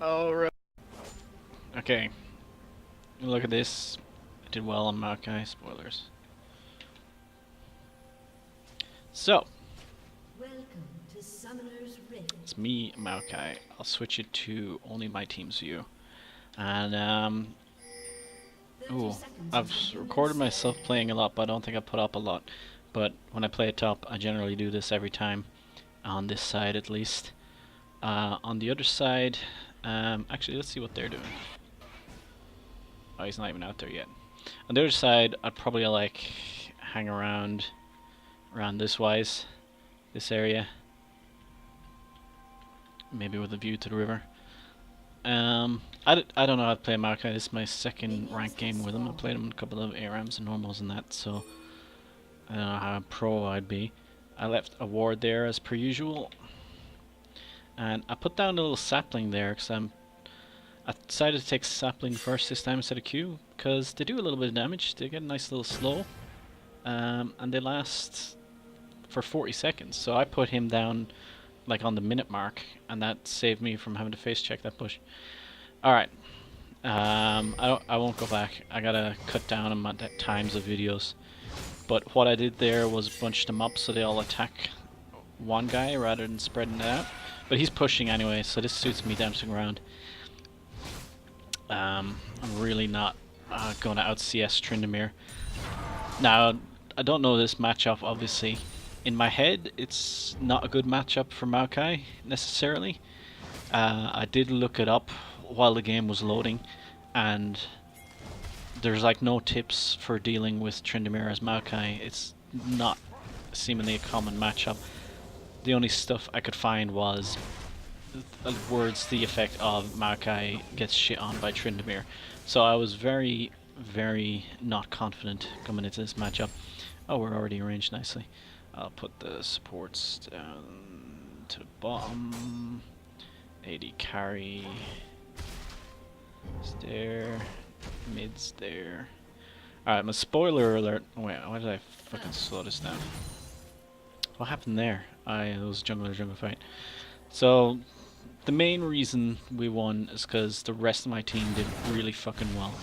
Alright. Okay. Look at this. I did well on maokai. Spoilers. So. It's me, maokai. I'll switch it to only my team's view. And, ooh. I've recorded myself playing a lot, but I don't think I put up a lot. But when I play it top, I generally do this every time. On this side, at least. On the other side, actually, let's see what they're doing. Oh, he's not even out there yet. On the other side, I'd probably like hang around this wise, this area, maybe with a view to the river. I don't know how to play maokai. This is my second ranked game with him. I played him in a couple of ARAMs and normals and that, so I don't know how pro I'd be. I left a ward there as per usual. And I put down a little sapling there because I decided to take sapling first this time instead of Q because they do a little bit of damage. They get a nice little slow, and they last for 40 seconds. So I put him down like on the minute mark, and that saved me from having to face check that push. All right, I won't go back. I gotta cut down on my times of videos. But what I did there was bunch them up so they all attack one guy rather than spreading it out. But he's pushing anyway, so this suits me down to the ground. I'm really not going to out CS Tryndamere. Now, I don't know this matchup, obviously. In my head, it's not a good matchup for maokai, necessarily. I did look it up while the game was loading, and there's like no tips for dealing with Tryndamere as maokai. It's not seemingly a common matchup. The only stuff I could find was words to the effect of maokai gets shit on by Tryndamere. So I was very, very not confident coming into this matchup. Oh, we're already arranged nicely. I'll put the supports down to the bottom. AD carry is there. Mid's there. Alright, my spoiler alert. Wait, why did I fucking slow this down? What happened there? It was jungle fight. So, the main reason we won is because the rest of my team did really fucking well.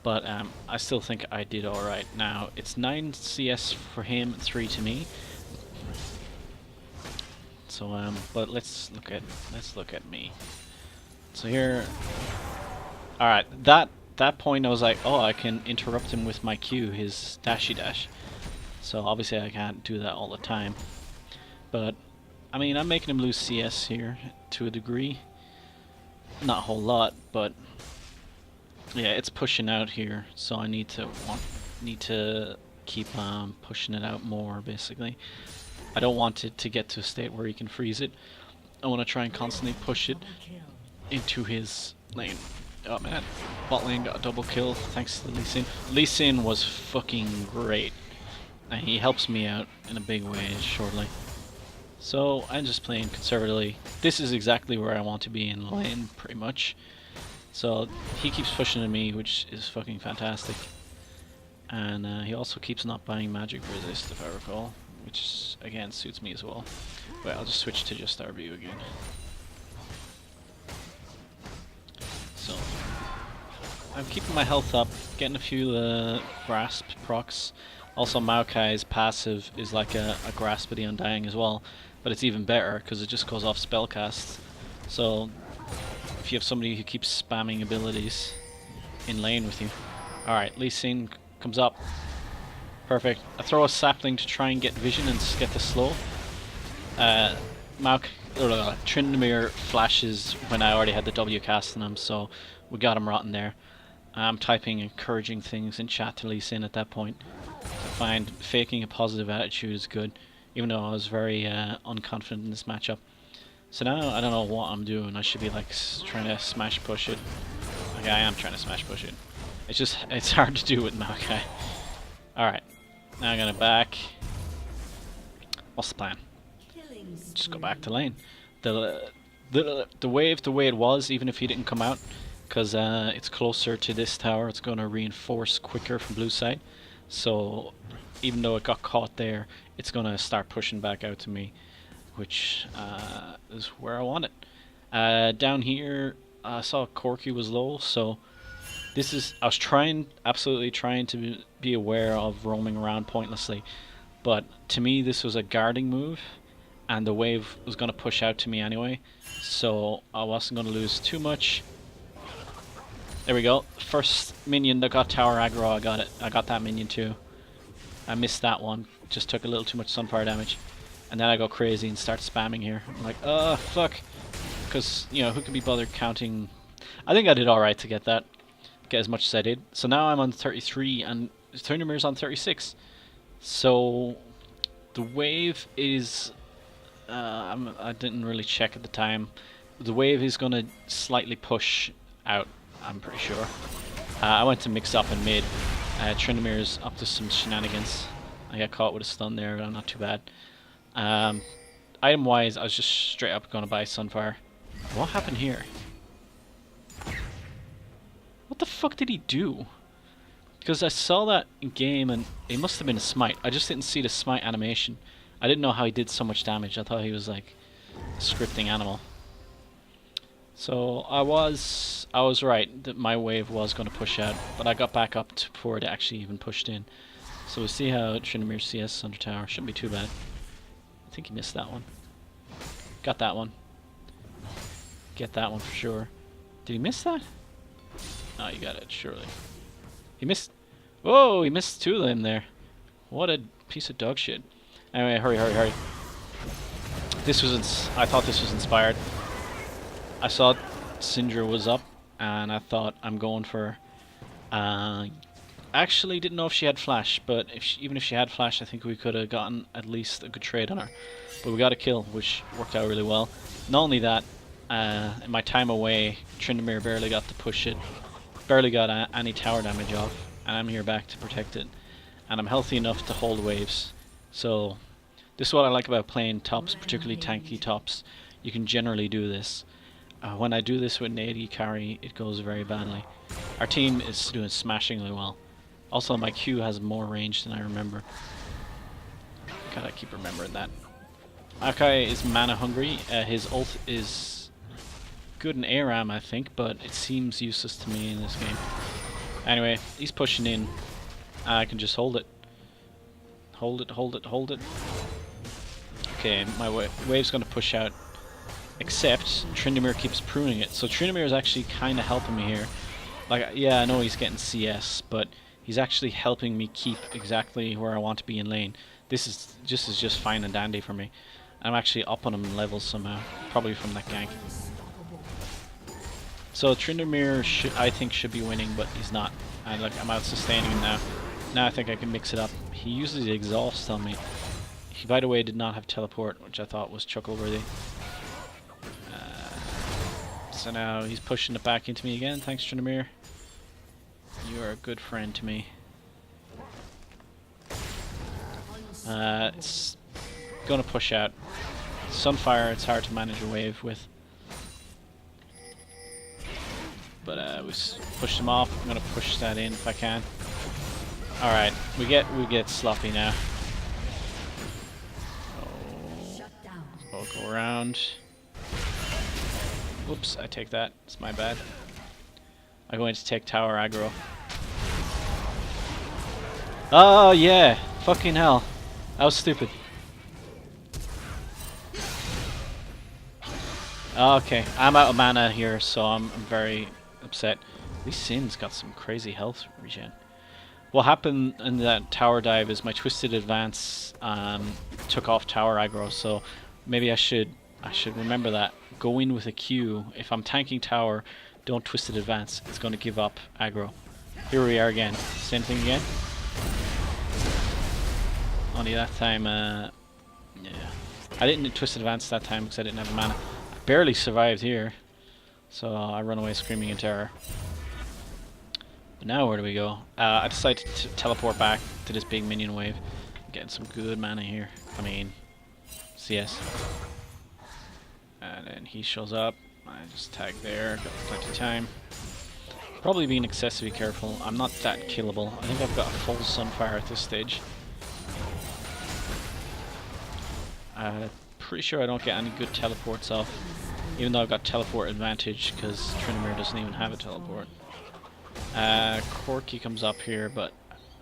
But I still think I did alright. Now, it's 9 CS for him, 3 to me. So, but let's look at me. So here, alright, that point I was like, oh, I can interrupt him with my Q, his dashy dash. So obviously I can't do that all the time. But, I mean, I'm making him lose CS here to a degree. Not a whole lot, but yeah, it's pushing out here, so I need to keep pushing it out more, basically. I don't want it to get to a state where he can freeze it. I want to try and constantly push it into his lane. Oh man, bot lane got a double kill thanks to Lee Sin. Lee Sin was fucking great. And he helps me out in a big way shortly. So I'm just playing conservatively. This is exactly where I want to be in lane, pretty much. So he keeps pushing at me, which is fucking fantastic. And he also keeps not buying magic resist, if I recall, which again suits me as well. But I'll just switch to just our view again. So I'm keeping my health up, getting a few grasp procs. Also, maokai's passive is like a grasp of the undying as well, but it's even better because it just goes off spellcasts. So if you have somebody who keeps spamming abilities in lane with you. Alright, Lee Sin comes up. Perfect. I throw a sapling to try and get vision and get the slow. Tryndamere flashes when I already had the W cast on him, so we got him rotten there. I'm typing encouraging things in chat to Lee Sin at that point. I find faking a positive attitude is good, even though I was very unconfident in this matchup. So now I don't know what I'm doing. I should be like trying to smash push it. Okay, I am trying to smash push it. It's hard to do with maokai. Alright, now I'm gonna back. What's the plan? Just go back to lane. The wave the way it was, even if he didn't come out, because it's closer to this tower, it's going to reinforce quicker from blue side. So even though it got caught there, it's going to start pushing back out to me, which is where I want it. Down here, I saw Corky was low, so this is... I was trying, absolutely trying to be aware of roaming around pointlessly, but to me this was a guarding move, and the wave was going to push out to me anyway, so I wasn't going to lose too much. There we go. First minion that got tower aggro, I got it. I got that minion too. I missed that one. Just took a little too much sunfire damage. And then I go crazy and start spamming here. I'm like, fuck. Because, you know, who can be bothered counting? I think I did alright to get that. Get as much as I did. So now I'm on 33 and Thundermir's on 36. So the wave is... I didn't really check at the time. The wave is going to slightly push out, I'm pretty sure. I went to mix up in mid. Trindamir's up to some shenanigans. I got caught with a stun there, but I'm not too bad. Item wise, I was just straight up going to buy Sunfire. What happened here? What the fuck did he do? Because I saw that in game and it must have been a smite. I just didn't see the smite animation. I didn't know how he did so much damage. I thought he was like a scripting animal. So I was right that my wave was going to push out, but I got back up before it actually even pushed in. So we'll see how Tryndamere CS under tower. Shouldn't be too bad. I think he missed that one. Got that one. Get that one for sure. Did he miss that? Oh, you got it, surely. He missed... Whoa, he missed two of them there. What a piece of dog shit. Anyway, hurry, hurry, hurry. This was... I thought this was inspired. I saw Syndra was up, and I thought I'm going for... actually didn't know if she had flash, but even if she had flash, I think we could have gotten at least a good trade on her. But we got a kill, which worked out really well. Not only that, in my time away, Tryndamere barely got to push it, barely got any tower damage off, and I'm here back to protect it. And I'm healthy enough to hold waves. So this is what I like about playing tops, particularly tanky tops. You can generally do this. When I do this with an AD carry, it goes very badly. Our team is doing smashingly well. Also, my Q has more range than I remember. Gotta keep remembering that. Maokai is mana hungry. His ult is good in ARAM, I think, but it seems useless to me in this game. Anyway, he's pushing in. I can just hold it. Hold it, hold it, hold it. Okay, my wave's gonna push out. Except Tryndamere keeps pruning it. So Tryndamere is actually kind of helping me here. Like, yeah, I know he's getting CS, but he's actually helping me keep exactly where I want to be in lane. This is just fine and dandy for me. I'm actually up on him in levels somehow, probably from that gank. So Tryndamere I think should be winning, but he's not. And look, I'm out sustaining him now. Now I think I can mix it up. He uses the exhaust on me. He, by the way, did not have teleport, which I thought was chuckle-worthy. So now he's pushing it back into me again. Thanks, Tryndamere. You are a good friend to me. It's gonna push out. Sunfire, it's hard to manage a wave with. But we pushed him off. I'm gonna push that in if I can. All right, we get sloppy now. Oh, we'll go around. Whoops, I take that. It's my bad. I'm going to take tower aggro. Oh yeah, fucking hell. That was stupid. Okay, I'm out of mana here, so I'm very upset. These Sin's got some crazy health regen. What happened in that tower dive is my twisted advance took off tower aggro, so maybe I should remember that. Go in with a Q. If I'm tanking tower, don't twisted advance. It's going to give up aggro. Here we are again. Same thing again. Only that time, yeah. I didn't twist advance that time because I didn't have mana. I barely survived here, so I run away screaming in terror. But now where do we go? I decided to teleport back to this big minion wave. I'm getting some good mana here. I mean, CS. And then he shows up. I just tag there. Got plenty of time. Probably being excessively careful. I'm not that killable. I think I've got a full Sunfire at this stage. Pretty sure I don't get any good teleports off. Even though I've got teleport advantage, because Tryndamere doesn't even have a teleport. Corki comes up here, but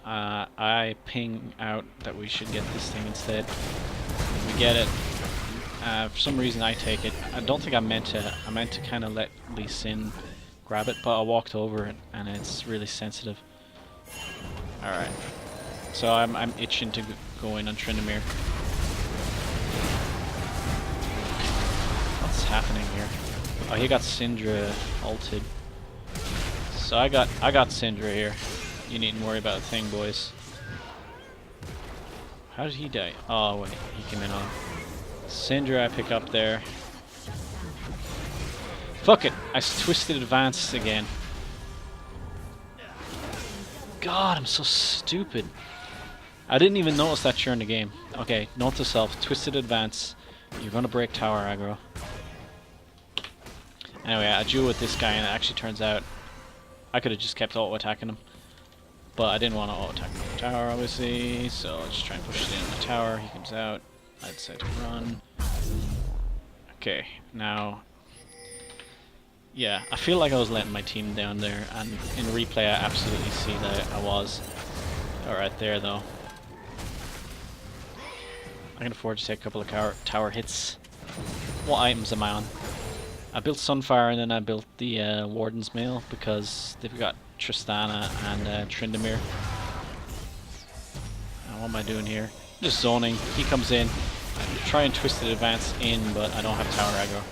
I ping out that we should get this thing instead. We get it. For some reason I take it. I don't think I meant to. I meant to kind of let Lee Sin grab it, but I walked over it, and it's really sensitive. Alright. So I'm itching to go in on Tryndamere. What's happening here? Oh, he got Syndra ulted. So I got Syndra here. You needn't worry about a thing, boys. How did he die? Oh wait, he came in on. Syndra I pick up there. Fuck it! I twisted advance again. God, I'm so stupid. I didn't even notice that during the game. Okay, note to self, twisted advance. You're gonna break tower aggro. Anyway, I duel with this guy and it actually turns out I could have just kept auto-attacking him. But I didn't want to auto-attack the tower, obviously, so I'll just try and push it in on the tower. He comes out. I decide to run. Okay, now... Yeah, I feel like I was letting my team down there, and in replay I absolutely see that I was. Alright there, though. I can afford to take a couple of tower hits. What items am I on? I built Sunfire and then I built the Warden's Mail because they've got Tristana and Tryndamere. Now what am I doing here? I'm just zoning. He comes in. I try and twist the advance in, but I don't have tower aggro.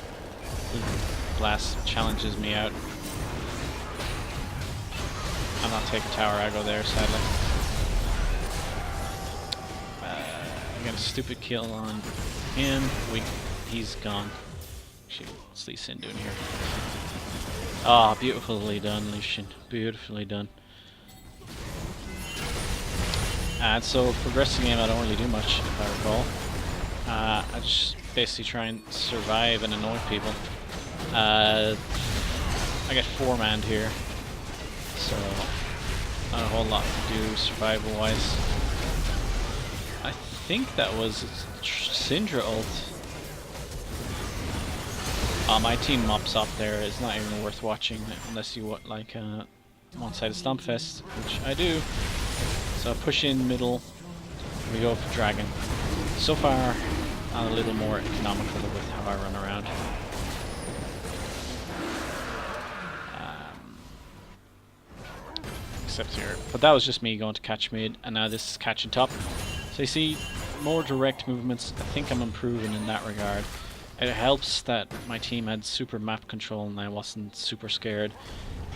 Blast challenges me out. I'm not taking tower aggro there, sadly. I got a stupid kill on him. He's gone. Actually, what's Lee Sin doing here? Ah, beautifully done, Lucian. Beautifully done. And so, progressing game, I don't really do much, if I recall. I just basically try and survive and annoy people. I get 4-manned here, so not a whole lot to do survival-wise. I think that was Syndra ult. My team mops up there. It's not even worth watching unless you want like one-sided Stompfest, which I do. So I push in middle. We go for Dragon. So far, I'm a little more economical with how I run around. Except here, but that was just me going to catch mid, and now this is catching top. So you see, more direct movements. I think I'm improving in that regard. It helps that my team had super map control and I wasn't super scared.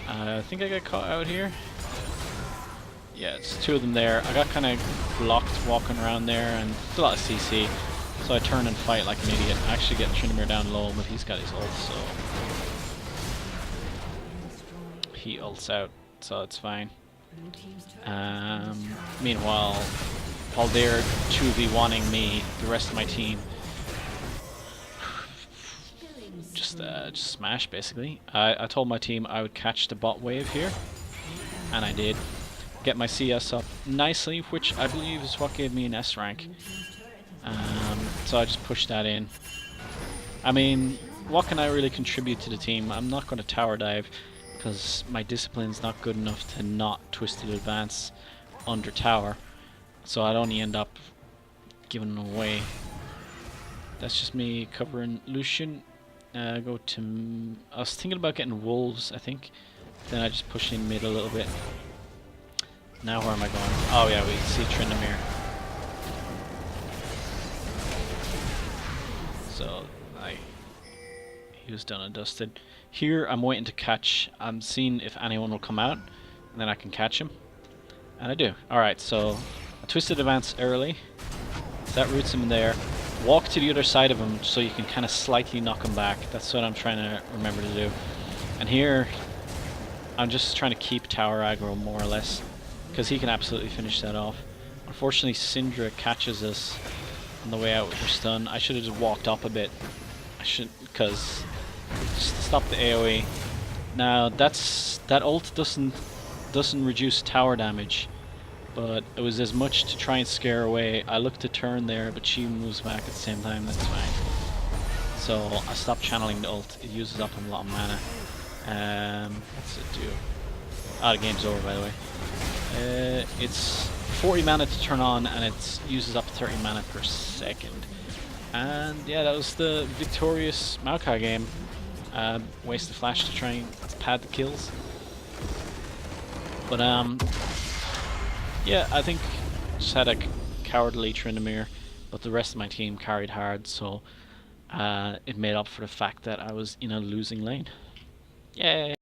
I think I got caught out here. Yeah, it's 2 of them there. I got kind of blocked walking around there, and it's a lot of CC. So I turn and fight like an idiot. I actually get Tryndamere down low, but he's got his ult, so he ults out, so it's fine. Meanwhile, while they're 2v1ing me, the rest of my team just smash, basically. I told my team I would catch the bot wave here, and I did. Get my CS up nicely, which I believe is what gave me an S rank. So I just pushed that in. I mean, what can I really contribute to the team? I'm not going to tower dive, because my discipline's not good enough to not twisted advance under tower, so I'd only end up giving them away. That's just me covering Lucian. Go to... I was thinking about getting Wolves, I think. Then I just push in mid a little bit. Now where am I going? Oh yeah, we see Tryndamere. So, he was done and dusted. Here, I'm waiting to catch. I'm seeing if anyone will come out, and then I can catch him. And I do. Alright, so I twisted advance early. So that roots him there. Walk to the other side of him so you can kind of slightly knock him back. That's what I'm trying to remember to do. And here, I'm just trying to keep tower aggro more or less, because he can absolutely finish that off. Unfortunately, Syndra catches us on the way out with her stun. I should have just walked up a bit. I should, because just to stop the AoE. Now that ult doesn't reduce tower damage, but it was as much to try and scare away. I looked to turn there, but she moves back at the same time. That's fine. So I stopped channeling the ult. It uses up a lot of mana. What's it do? Ah, the game's over, by the way. It's 40 mana to turn on, and it uses up 30 mana per second. And yeah, that was the victorious Maokai game. Waste the flash to try and pad the kills. But yeah, I think just had a cowardly Tryndamere, but the rest of my team carried hard, so it made up for the fact that I was in a losing lane. Yay!